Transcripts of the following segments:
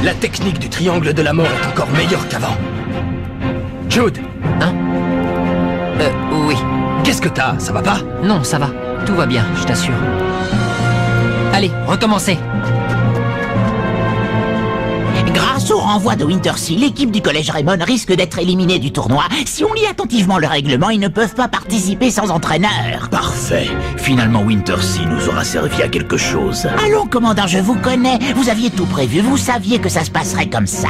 La technique du triangle de la mort est encore meilleure qu'avant. Jude! Hein? Oui. Qu'est-ce que t'as? Ça va pas? Non, ça va. Tout va bien, je t'assure. Allez, recommencez. Grâce au renvoi de Wintersea, l'équipe du collège Raymond risque d'être éliminée du tournoi. Si on lit attentivement le règlement, ils ne peuvent pas participer sans entraîneur. Parfait. Finalement, Wintersea nous aura servi à quelque chose. Allons, commandant, je vous connais. Vous aviez tout prévu, vous saviez que ça se passerait comme ça.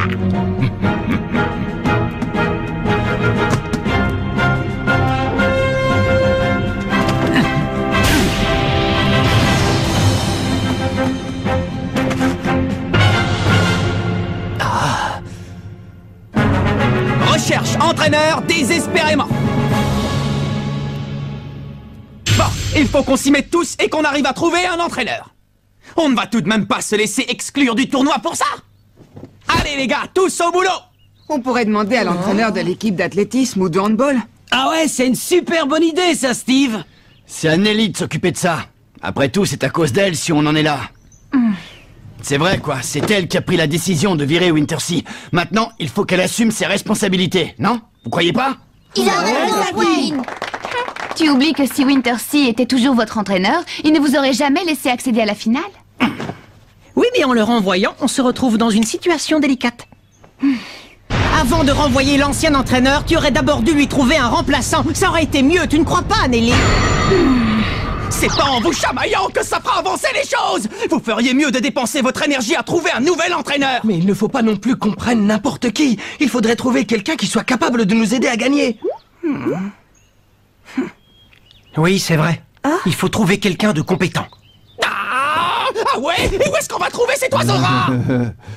Recherche entraîneur désespérément. Bon, il faut qu'on s'y mette tous et qu'on arrive à trouver un entraîneur. On ne va tout de même pas se laisser exclure du tournoi pour ça. Allez les gars, tous au boulot. On pourrait demander à l'entraîneur de l'équipe d'athlétisme ou de handball. Ah ouais, c'est une super bonne idée ça, Steve. C'est à Nelly de s'occuper de ça. Après tout, c'est à cause d'elle si on en est là. C'est vrai, quoi. C'est elle qui a pris la décision de virer Wintersea. Maintenant, il faut qu'elle assume ses responsabilités, non? Vous croyez pas? Il a raison, Wayne. Tu oublies que si Wintersea était toujours votre entraîneur, il ne vous aurait jamais laissé accéder à la finale. Oui, mais en le renvoyant, on se retrouve dans une situation délicate. Avant de renvoyer l'ancien entraîneur, tu aurais d'abord dû lui trouver un remplaçant. Ça aurait été mieux, tu ne crois pas, Nelly? C'est pas en vous chamaillant que ça fera avancer les choses. Vous feriez mieux de dépenser votre énergie à trouver un nouvel entraîneur. Mais il ne faut pas non plus qu'on prenne n'importe qui. Il faudrait trouver quelqu'un qui soit capable de nous aider à gagner. Oui, c'est vrai. Il faut trouver quelqu'un de compétent. Ah ouais? Et où est-ce qu'on va trouver cet oiseau rare?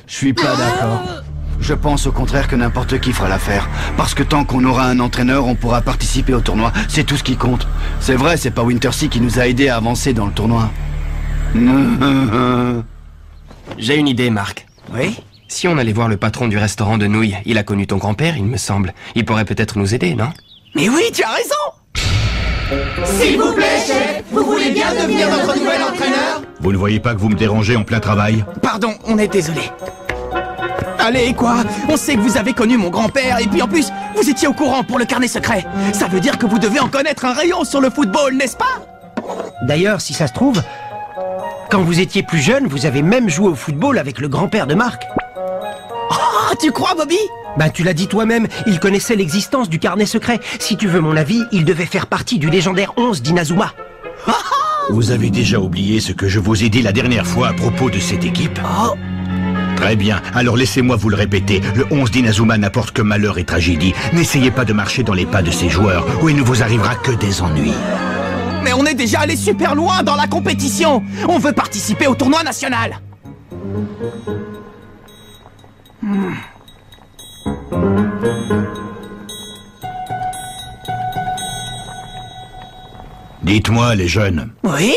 Je suis pas d'accord. Je pense au contraire que n'importe qui fera l'affaire. Parce que tant qu'on aura un entraîneur, on pourra participer au tournoi. C'est tout ce qui compte. C'est vrai, c'est pas Wintersea qui nous a aidés à avancer dans le tournoi. J'ai une idée, Marc. Oui? Si on allait voir le patron du restaurant de nouilles, il a connu ton grand-père, il me semble. Il pourrait peut-être nous aider, non? Mais oui, tu as raison. S'il vous plaît, chef, vous voulez bien devenir notre nouvel entraîneur? Vous ne voyez pas que vous me dérangez en plein travail? Pardon, on est désolé. Allez, quoi? On sait que vous avez connu mon grand-père, et puis en plus, vous étiez au courant pour le carnet secret. Ça veut dire que vous devez en connaître un rayon sur le football, n'est-ce pas? D'ailleurs, si ça se trouve, quand vous étiez plus jeune, vous avez même joué au football avec le grand-père de Marc. Oh, tu crois, Bobby? Ben, tu l'as dit toi-même, il connaissait l'existence du carnet secret. Si tu veux mon avis, il devait faire partie du légendaire 11 d'Inazuma. Vous avez déjà oublié ce que je vous ai dit la dernière fois à propos de cette équipe? Très bien, alors laissez-moi vous le répéter. Le 11 d'Inazuma n'apporte que malheur et tragédie. N'essayez pas de marcher dans les pas de ces joueurs, ou il ne vous arrivera que des ennuis. Mais on est déjà allé super loin dans la compétition. On veut participer au tournoi national. Dites-moi, les jeunes. Oui?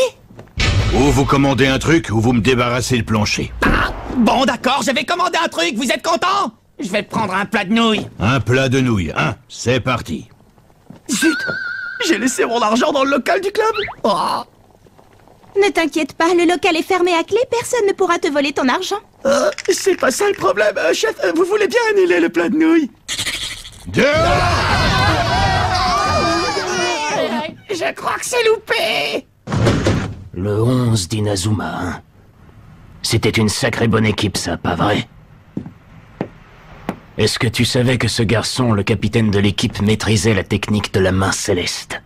Ou vous commandez un truc, ou vous me débarrassez le plancher. Ah, bon d'accord, je vais commander un truc, vous êtes content? Je vais prendre un plat de nouilles. Un plat de nouilles, hein? C'est parti. Zut! J'ai laissé mon argent dans le local du club. Oh. Ne t'inquiète pas, le local est fermé à clé, personne ne pourra te voler ton argent. C'est pas ça le problème, chef. Vous voulez bien annuler le plat de nouilles? Je crois que c'est loupé. Le 11 d'Inazuma, hein? C'était une sacrée bonne équipe, ça, pas vrai? Est-ce que tu savais que ce garçon, le capitaine de l'équipe, maîtrisait la technique de la main céleste?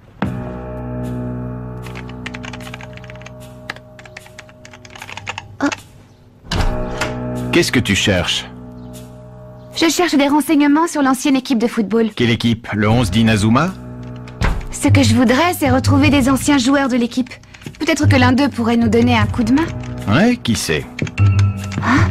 Qu'est-ce que tu cherches? Je cherche des renseignements sur l'ancienne équipe de football. Quelle équipe? Le 11 d'Inazuma? Ce que je voudrais, c'est retrouver des anciens joueurs de l'équipe. Peut-être que l'un d'eux pourrait nous donner un coup de main. Ouais, qui sait? Hein?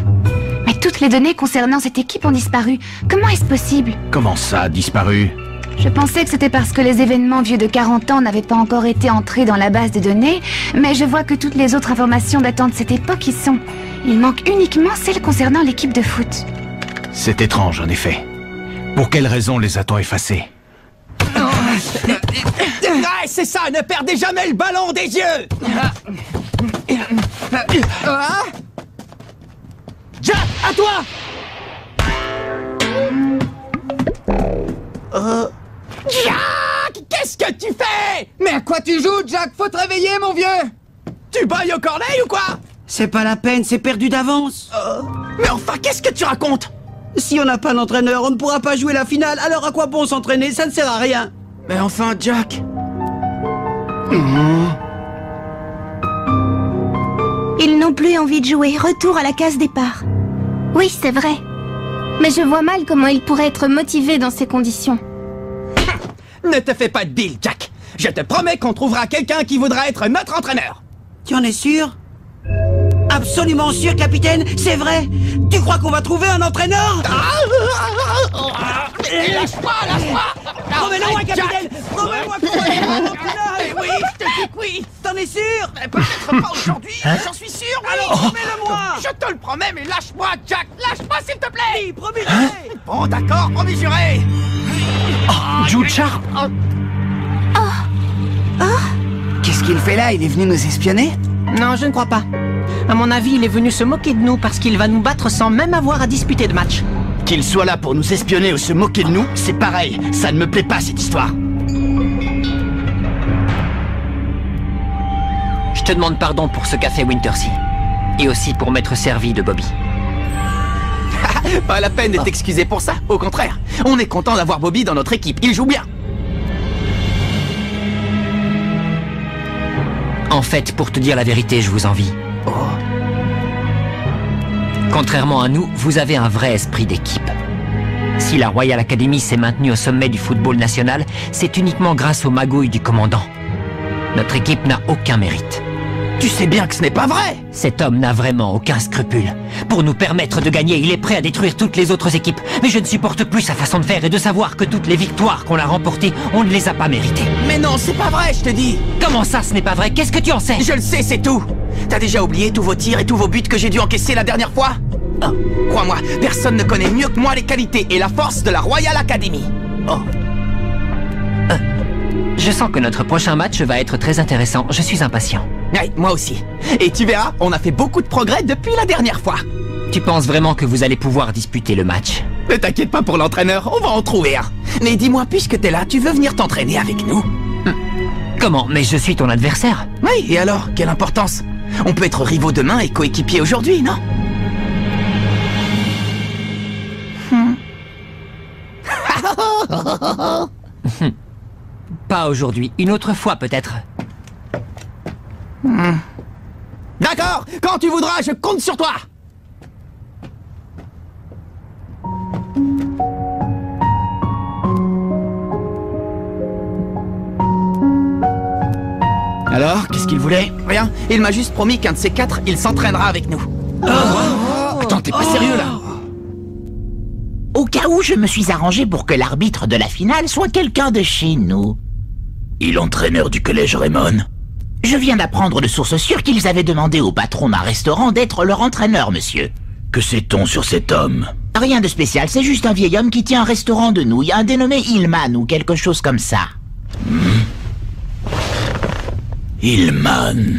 Mais toutes les données concernant cette équipe ont disparu. Comment est-ce possible? Comment ça, disparu? Je pensais que c'était parce que les événements vieux de 40 ans n'avaient pas encore été entrés dans la base de données, mais je vois que toutes les autres informations datant de cette époque y sont. Il manque uniquement celles concernant l'équipe de foot. C'est étrange, en effet. Pour quelle raison les a-t-on effacés? Ouais, c'est ça, ne perdez jamais le ballon des yeux. Jack, à toi. Jack, qu'est-ce que tu fais? Mais à quoi tu joues, Jack? Faut te réveiller, mon vieux! Tu bailles au corneille ou quoi? C'est pas la peine, c'est perdu d'avance. Mais enfin, qu'est-ce que tu racontes? Si on n'a pas d'entraîneur, on ne pourra pas jouer la finale, alors à quoi bon s'entraîner? Ça ne sert à rien. Mais enfin, Jack... Ils n'ont plus envie de jouer. Retour à la case départ. Oui, c'est vrai. Mais je vois mal comment ils pourraient être motivés dans ces conditions. Ne te fais pas de deal, Jack. Je te promets qu'on trouvera quelqu'un qui voudra être notre entraîneur. Tu en es sûr? Absolument sûr, capitaine, c'est vrai. Tu crois qu'on va trouver un entraîneur? Lâche-moi, lâche-moi! Promets-le-moi, capitaine! Promets-moi qu'on va trouver un entraîneur! Oui, je te dis que oui! T'en es sûr? Peut-être pas aujourd'hui, j'en suis sûr, oui! Alors, promets-le-moi! Je te le promets, mais lâche-moi, Jack! Lâche-moi, s'il te plaît! Oui, promis juré! Bon, d'accord, promis juré! Jude Sharp! Qu'est-ce qu'il fait là? Il est venu nous espionner? Non, je ne crois pas. À mon avis, il est venu se moquer de nous parce qu'il va nous battre sans même avoir à disputer de match. Qu'il soit là pour nous espionner ou se moquer de nous, c'est pareil. Ça ne me plaît pas, cette histoire. Je te demande pardon pour ce qu'a fait Wintersea. Et aussi pour m'être servi de Bobby. Pas la peine d'être excusé pour ça, au contraire. On est content d'avoir Bobby dans notre équipe, il joue bien. En fait, pour te dire la vérité, je vous envie. Contrairement à nous, vous avez un vrai esprit d'équipe. Si la Royal Academy s'est maintenue au sommet du football national, c'est uniquement grâce aux magouilles du commandant. Notre équipe n'a aucun mérite. Tu sais bien que ce n'est pas vrai! Cet homme n'a vraiment aucun scrupule. Pour nous permettre de gagner, il est prêt à détruire toutes les autres équipes. Mais je ne supporte plus sa façon de faire et de savoir que toutes les victoires qu'on a remportées, on ne les a pas méritées. Mais non, c'est pas vrai, je te dis! Comment ça, ce n'est pas vrai? Qu'est-ce que tu en sais? Je le sais, c'est tout! T'as déjà oublié tous vos tirs et tous vos buts que j'ai dû encaisser la dernière fois? Crois-moi, personne ne connaît mieux que moi les qualités et la force de la Royal Academy. Je sens que notre prochain match va être très intéressant. Je suis impatient. Oui, moi aussi. Et tu verras, on a fait beaucoup de progrès depuis la dernière fois. Tu penses vraiment que vous allez pouvoir disputer le match? Ne t'inquiète pas pour l'entraîneur, on va en trouver un. Mais dis-moi, puisque t'es là, tu veux venir t'entraîner avec nous? Comment? Mais je suis ton adversaire. Oui, et alors, quelle importance? On peut être rivaux demain et coéquipiers aujourd'hui, non? Pas aujourd'hui, une autre fois peut-être. D'accord, quand tu voudras, je compte sur toi. Alors, qu'est-ce qu'il voulait? Rien, il m'a juste promis qu'un de ces quatre, il s'entraînera avec nous. Attends, t'es pas sérieux là? Au cas où, je me suis arrangé pour que l'arbitre de la finale soit quelqu'un de chez nous. Et l'entraîneur du collège Raymond? Je viens d'apprendre de sources sûres qu'ils avaient demandé au patron d'un restaurant d'être leur entraîneur, monsieur. Que sait-on sur cet homme? Rien de spécial, c'est juste un vieil homme qui tient un restaurant de nouilles, un dénommé Hillman ou quelque chose comme ça. Hillman.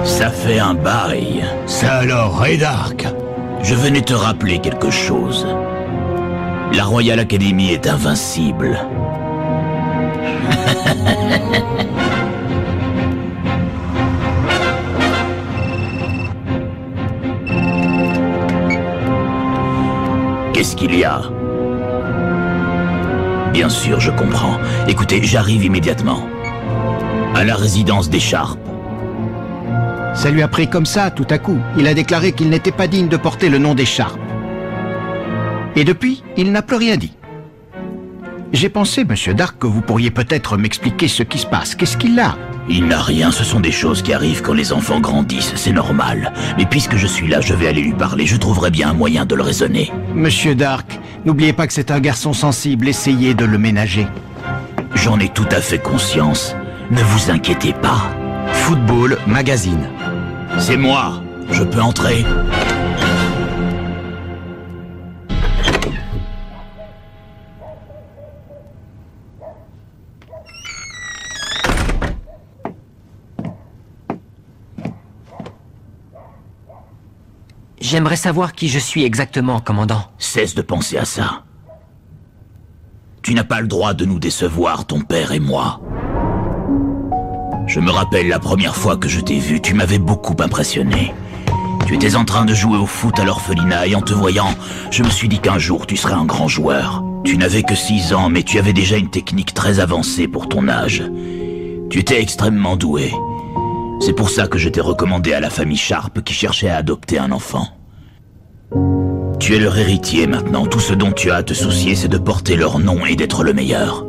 Ça fait un bail. Ça alors, Ray Dark? Je venais te rappeler quelque chose. La Royal Academy est invincible. Qu'est-ce qu'il y a? Bien sûr, je comprends. Écoutez, j'arrive immédiatement. À la résidence des Sharp. Ça lui a pris comme ça, tout à coup. Il a déclaré qu'il n'était pas digne de porter le nom des Sharp. Et depuis, il n'a plus rien dit. J'ai pensé, Monsieur Dark, que vous pourriez peut-être m'expliquer ce qui se passe. Qu'est-ce qu'il a? Il n'a rien, ce sont des choses qui arrivent quand les enfants grandissent, c'est normal. Mais puisque je suis là, je vais aller lui parler, je trouverai bien un moyen de le raisonner. Monsieur Dark, n'oubliez pas que c'est un garçon sensible, essayez de le ménager. J'en ai tout à fait conscience. Ne vous inquiétez pas. Football Magazine. C'est moi. Je peux entrer. J'aimerais savoir qui je suis exactement, commandant. Cesse de penser à ça. Tu n'as pas le droit de nous décevoir, ton père et moi. Je me rappelle la première fois que je t'ai vu, tu m'avais beaucoup impressionné. Tu étais en train de jouer au foot à l'orphelinat et en te voyant, je me suis dit qu'un jour tu serais un grand joueur. Tu n'avais que 6 ans, mais tu avais déjà une technique très avancée pour ton âge. Tu étais extrêmement doué. C'est pour ça que je t'ai recommandé à la famille Sharp qui cherchait à adopter un enfant. Tu es leur héritier maintenant, tout ce dont tu as à te soucier c'est de porter leur nom et d'être le meilleur.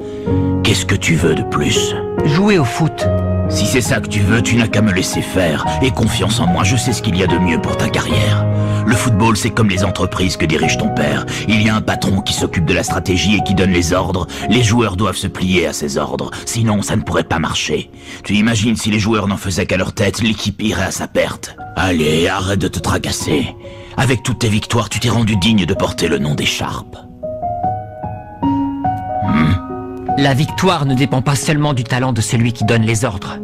Qu'est-ce que tu veux de plus? Jouer au foot. Si c'est ça que tu veux, tu n'as qu'à me laisser faire. Aie confiance en moi, je sais ce qu'il y a de mieux pour ta carrière. Le football, c'est comme les entreprises que dirige ton père. Il y a un patron qui s'occupe de la stratégie et qui donne les ordres. Les joueurs doivent se plier à ses ordres, sinon ça ne pourrait pas marcher. Tu imagines si les joueurs n'en faisaient qu'à leur tête, l'équipe irait à sa perte. Allez, arrête de te tracasser. Avec toutes tes victoires, tu t'es rendu digne de porter le nom des Sharp. La victoire ne dépend pas seulement du talent de celui qui donne les ordres.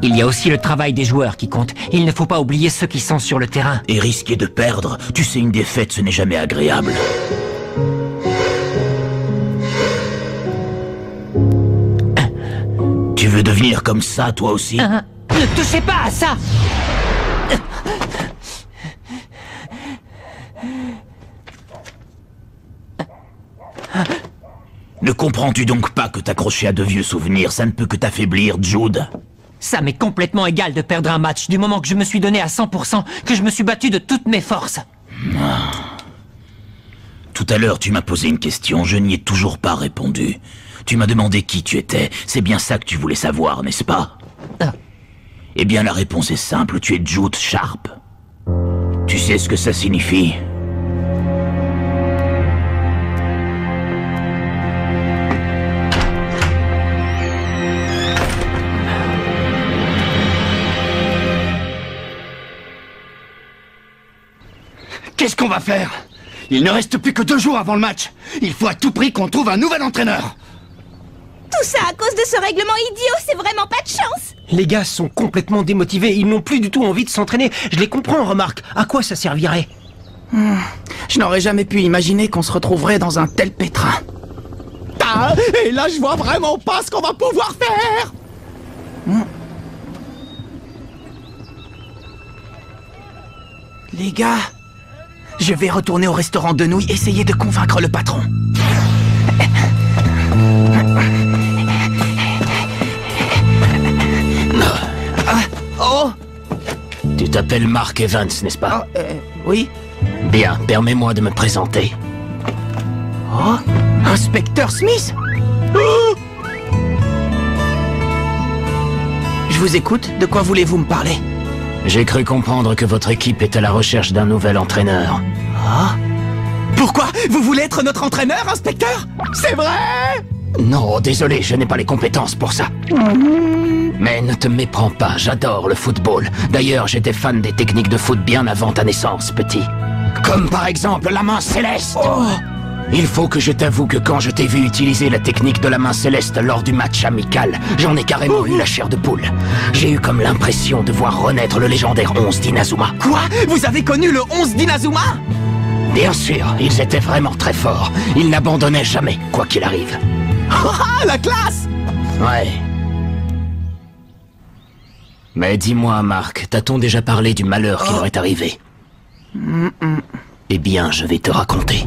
Il y a aussi le travail des joueurs qui compte. Il ne faut pas oublier ceux qui sont sur le terrain. Et risquer de perdre, tu sais, une défaite, ce n'est jamais agréable. Tu veux devenir comme ça, toi aussi? Ne touchez pas à ça! Ne comprends-tu donc pas que t'accrocher à de vieux souvenirs, ça ne peut que t'affaiblir, Jude? Ça m'est complètement égal de perdre un match, du moment que je me suis donné à 100%, que je me suis battu de toutes mes forces. Tout à l'heure, tu m'as posé une question, je n'y ai toujours pas répondu. Tu m'as demandé qui tu étais, c'est bien ça que tu voulais savoir, n'est-ce pas? Eh bien, la réponse est simple, tu es Jude Sharp. Tu sais ce que ça signifie? Qu'est-ce qu'on va faire? Il ne reste plus que 2 jours avant le match. Il faut à tout prix qu'on trouve un nouvel entraîneur. Tout ça à cause de ce règlement idiot, c'est vraiment pas de chance. Les gars sont complètement démotivés, ils n'ont plus du tout envie de s'entraîner. Je les comprends, remarque. À quoi ça servirait? Je n'aurais jamais pu imaginer qu'on se retrouverait dans un tel pétrin. Ah, et là, je vois vraiment pas ce qu'on va pouvoir faire. Les gars, je vais retourner au restaurant de nouilles, essayer de convaincre le patron. Oh! Tu t'appelles Mark Evans, n'est-ce pas? Oui. Bien, permets-moi de me présenter. Oh, Inspecteur Smith? Je vous écoute, de quoi voulez-vous me parler? J'ai cru comprendre que votre équipe est à la recherche d'un nouvel entraîneur. Ah? Pourquoi? Vous voulez être notre entraîneur, inspecteur? C'est vrai? Non, désolé, je n'ai pas les compétences pour ça. Mais ne te méprends pas, j'adore le football. D'ailleurs, j'étais fan des techniques de foot bien avant ta naissance, petit. Comme par exemple la main céleste. Oh. Il faut que je t'avoue que quand je t'ai vu utiliser la technique de la main céleste lors du match amical, j'en ai carrément eu la chair de poule. J'ai eu comme l'impression de voir renaître le légendaire 11 d'Inazuma. Quoi? Vous avez connu le 11 d'Inazuma? Bien sûr, ils étaient vraiment très forts. Ils n'abandonnaient jamais, quoi qu'il arrive. Ah, la classe! Ouais. Mais dis-moi, Marc, t'a-t-on déjà parlé du malheur qui leur est arrivé? Eh bien, je vais te raconter.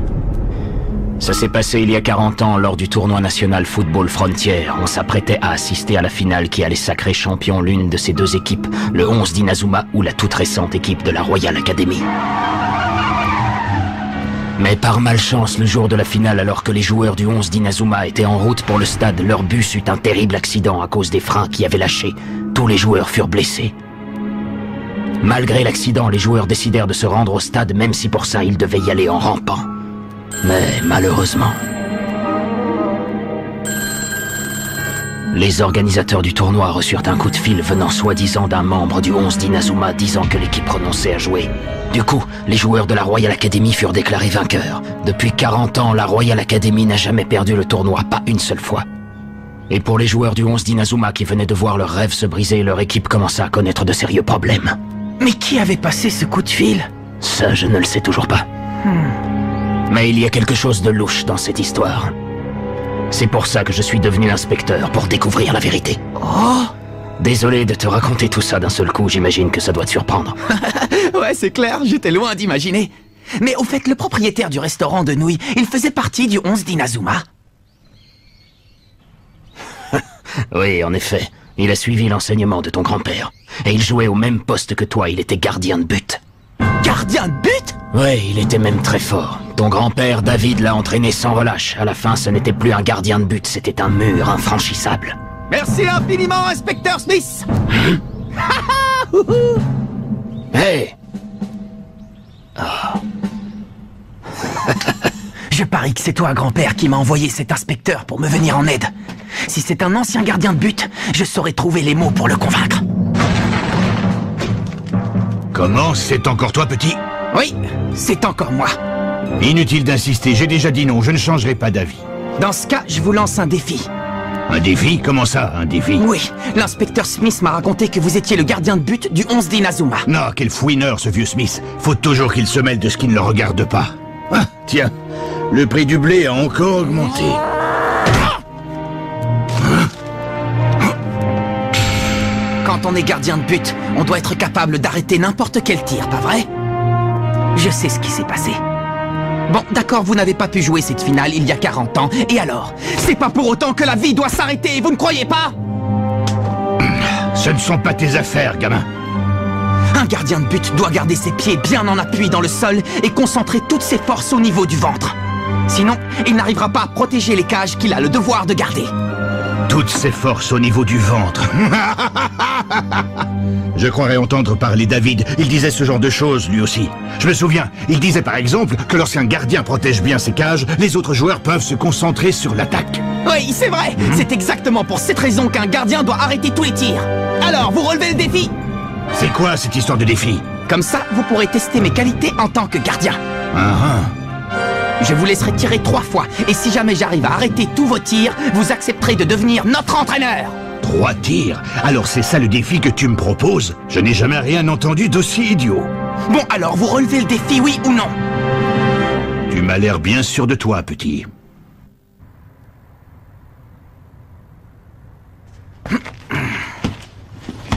Ça s'est passé il y a 40 ans lors du tournoi national Football Frontier. On s'apprêtait à assister à la finale qui allait sacrer champion l'une de ces 2 équipes, le 11 d'Inazuma ou la toute récente équipe de la Royal Academy. Mais par malchance, le jour de la finale, alors que les joueurs du 11 d'Inazuma étaient en route pour le stade, leur bus eut un terrible accident à cause des freins qui avaient lâché. Tous les joueurs furent blessés. Malgré l'accident, les joueurs décidèrent de se rendre au stade, même si pour ça ils devaient y aller en rampant. Mais malheureusement, les organisateurs du tournoi reçurent un coup de fil venant soi-disant d'un membre du 11 d'Inazuma disant que l'équipe renonçait à jouer. Du coup, les joueurs de la Royal Academy furent déclarés vainqueurs. Depuis 40 ans, la Royal Academy n'a jamais perdu le tournoi, pas une seule fois. Et pour les joueurs du 11 d'Inazuma qui venaient de voir leur rêve se briser, leur équipe commença à connaître de sérieux problèmes. Mais qui avait passé ce coup de fil? Ça, je ne le sais toujours pas. Mais il y a quelque chose de louche dans cette histoire. C'est pour ça que je suis devenu inspecteur, pour découvrir la vérité. Oh! Désolé de te raconter tout ça d'un seul coup, j'imagine que ça doit te surprendre. Ouais, c'est clair, j'étais loin d'imaginer. Mais au fait, le propriétaire du restaurant de nouilles, il faisait partie du 11 d'Inazuma? Oui, en effet. Il a suivi l'enseignement de ton grand-père. Et il jouait au même poste que toi, il était gardien de but. Gardien de but? Ouais, il était même très fort. Ton grand-père, David, l'a entraîné sans relâche. À la fin, ce n'était plus un gardien de but, c'était un mur infranchissable. Merci infiniment, inspecteur Smith. Hey! Je parie que c'est toi, grand-père, qui m'a envoyé cet inspecteur pour me venir en aide. Si c'est un ancien gardien de but, je saurais trouver les mots pour le convaincre. Comment? C'est encore toi, petit? Oui, c'est encore moi. Inutile d'insister, j'ai déjà dit non, je ne changerai pas d'avis. Dans ce cas, je vous lance un défi. Un défi? Comment ça, un défi? Oui, l'inspecteur Smith m'a raconté que vous étiez le gardien de but du 11 d'Inazuma. Non, quel fouineur, ce vieux Smith. Faut toujours qu'il se mêle de ce qui ne le regarde pas. Ah, tiens, le prix du blé a encore augmenté. Quand on est gardien de but, on doit être capable d'arrêter n'importe quel tir, pas vrai? Je sais ce qui s'est passé. Bon, d'accord, vous n'avez pas pu jouer cette finale il y a 40 ans, et alors? C'est pas pour autant que la vie doit s'arrêter, vous ne croyez pas? Ce ne sont pas tes affaires, gamin. Un gardien de but doit garder ses pieds bien en appui dans le sol et concentrer toutes ses forces au niveau du ventre. Sinon, il n'arrivera pas à protéger les cages qu'il a le devoir de garder. Toutes ses forces au niveau du ventre. Je croirais entendre parler David. Il disait ce genre de choses, lui aussi. Je me souviens, il disait par exemple que lorsqu'un gardien protège bien ses cages, les autres joueurs peuvent se concentrer sur l'attaque. Oui, c'est vrai. C'est exactement pour cette raison qu'un gardien doit arrêter tous les tirs. Alors, vous relevez le défi? C'est quoi cette histoire de défi? Comme ça, vous pourrez tester mes qualités en tant que gardien. Je vous laisserai tirer 3 fois, et si jamais j'arrive à arrêter tous vos tirs, vous accepterez de devenir notre entraîneur. 3 tirs? Alors c'est ça le défi que tu me proposes? Je n'ai jamais rien entendu d'aussi idiot. Bon, alors vous relevez le défi, oui ou non? Tu m'as l'air bien sûr de toi, petit.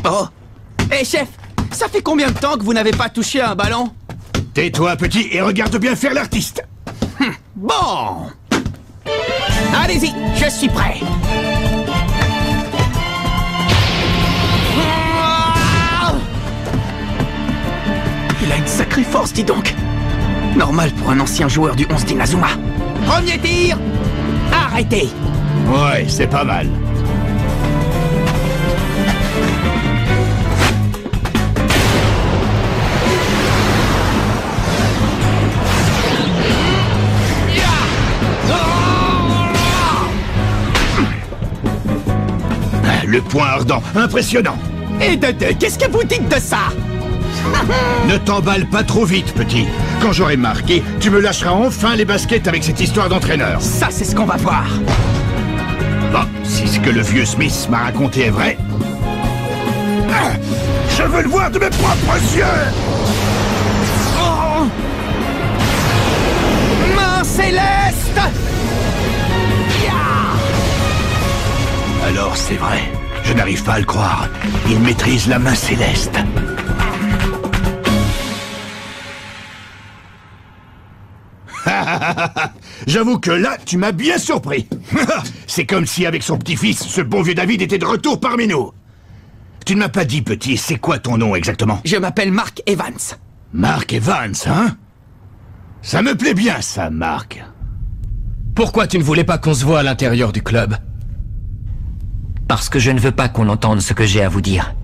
Oh! Hé, chef! Ça fait combien de temps que vous n'avez pas touché un ballon? Tais-toi, petit, et regarde bien faire l'artiste. Bon! Allez-y, je suis prêt. Il a une sacrée force, dis donc. Normal pour un ancien joueur du 11 d'Inazuma. Premier tir! Arrêtez! Ouais, c'est pas mal. Le point ardent, impressionnant. Et qu'est-ce que vous dites de ça? Ne t'emballe pas trop vite, petit. Quand j'aurai marqué, tu me lâcheras enfin les baskets avec cette histoire d'entraîneur. Ça, c'est ce qu'on va voir. Bon, si ce que le vieux Smith m'a raconté est vrai... Je veux le voir de mes propres yeux. Oh! Main céleste! Alors c'est vrai, je n'arrive pas à le croire. Il maîtrise la main céleste. J'avoue que là, tu m'as bien surpris. C'est comme si avec son petit-fils, ce bon vieux David était de retour parmi nous. Tu ne m'as pas dit, petit, c'est quoi ton nom exactement? Je m'appelle Mark Evans. Mark Evans, hein? Ça me plaît bien, ça, Mark. Pourquoi tu ne voulais pas qu'on se voie à l'intérieur du club? Parce que je ne veux pas qu'on entende ce que j'ai à vous dire.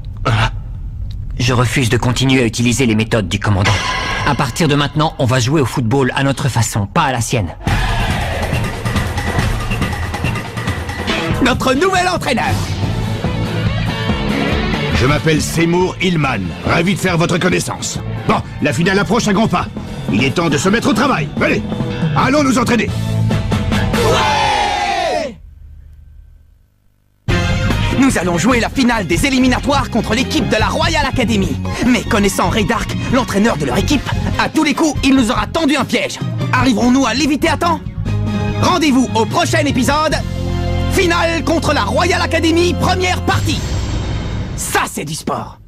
Je refuse de continuer à utiliser les méthodes du commandant. À partir de maintenant, on va jouer au football à notre façon, pas à la sienne. Notre nouvel entraîneur! Je m'appelle Seymour Hillman. Ravi de faire votre connaissance. Bon, la finale approche à grands pas. Il est temps de se mettre au travail. Allez, allons nous entraîner. Nous Nous allons jouer la finale des éliminatoires contre l'équipe de la Royal Academy. Mais connaissant Ray Dark, l'entraîneur de leur équipe, à tous les coups, il nous aura tendu un piège. Arriverons-nous à l'éviter à temps? Rendez-vous au prochain épisode. Finale contre la Royal Academy, première partie. Ça, c'est du sport.